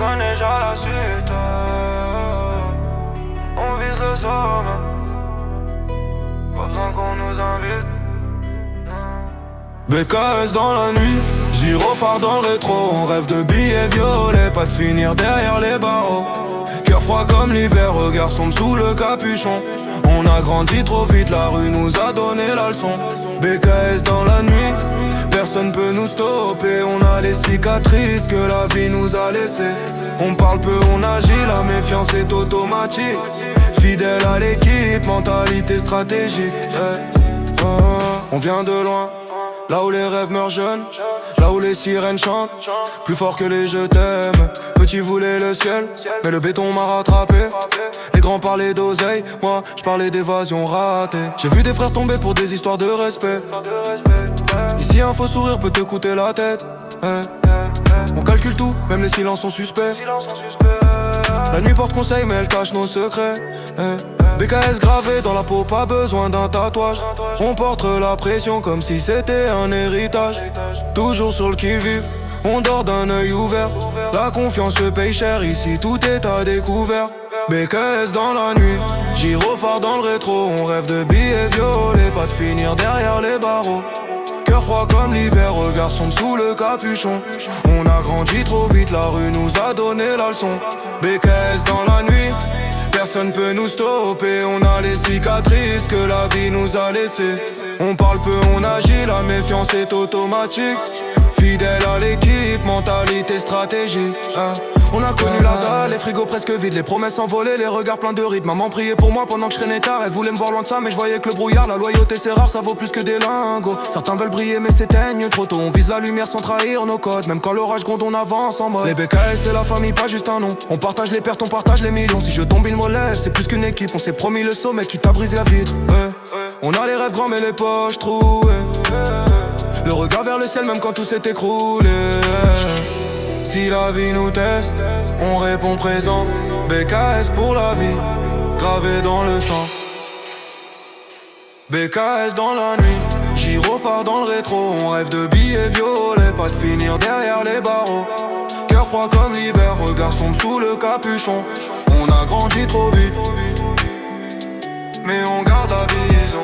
connais déjà la suite. On vise le sommet, pas besoin qu'on nous invite. BKS dans la nuit, gyrophare dans le rétro. On rêve de billets violets, pas de finir derrière les barreaux. Cœur froid comme l'hiver, regard sombre sous le capuchon. On a grandi trop vite, la rue nous a donné la leçon. BKS dans la nuit, personne peut nous stopper. On a les cicatrices que la vie nous a laissées. On parle peu, on agit, la méfiance est automatique. Fidèle à l'équipe, mentalité stratégique. On vient de loin, là où les rêves meurent jeunes, là où les sirènes chantent, plus fort que les je t'aime. Petit voulait le ciel, mais le béton m'a rattrapé. Les grands parlaient d'oseille, moi je parlais d'évasion ratée. J'ai vu des frères tomber pour des histoires de respect. Ici un faux sourire peut te coûter la tête. On calcule tout, même les silences sont suspects. La nuit porte conseil mais elle cache nos secrets. BKS gravé dans la peau, pas besoin d'un tatouage. On porte la pression comme si c'était un héritage. Toujours sur le qui-vive, on dort d'un œil ouvert. La confiance se paye cher, ici tout est à découvert. BKS dans la nuit, gyrophare dans le rétro. On rêve de billets violets, pas de finir derrière les barreaux. Cœur froid comme l'hiver, regard sombre sous le capuchon. On a grandi trop vite, la rue nous a donné la leçon. BKS dans la nuit, personne peut nous stopper. On a les cicatrices que la vie nous a laissées. On parle peu, on agit, la méfiance est automatique. Fidèle à l'équipe, mentalité stratégique. On a connu la dalle, les frigos presque vides, les promesses envolées, les regards pleins de rides. Maman priait pour moi pendant que je traînais tard. Elle voulait me voir loin de ça mais je voyais que le brouillard. La loyauté c'est rare, ça vaut plus que des lingots. Certains veulent briller mais s'éteignent trop tôt. On vise la lumière sans trahir nos codes. Même quand l'orage gronde on avance en mode. Les BKS c'est la famille, pas juste un nom. On partage les pertes, on partage les millions. Si je tombe il me relève, c'est plus qu'une équipe. On s'est promis le sommet qui t'a brisé la vitre. On a les rêves grands mais les poches trouées. Le regard vers le ciel même quand tout s'est écroulé. Si la vie nous teste, on répond présent. BKS pour la vie, gravé dans le sang. BKS dans la nuit, gyrophare dans le rétro. On rêve de billets violets, pas de finir derrière les barreaux. Cœur froid comme l'hiver, regard sombre sous le capuchon. On a grandi trop vite, mais on garde la vision.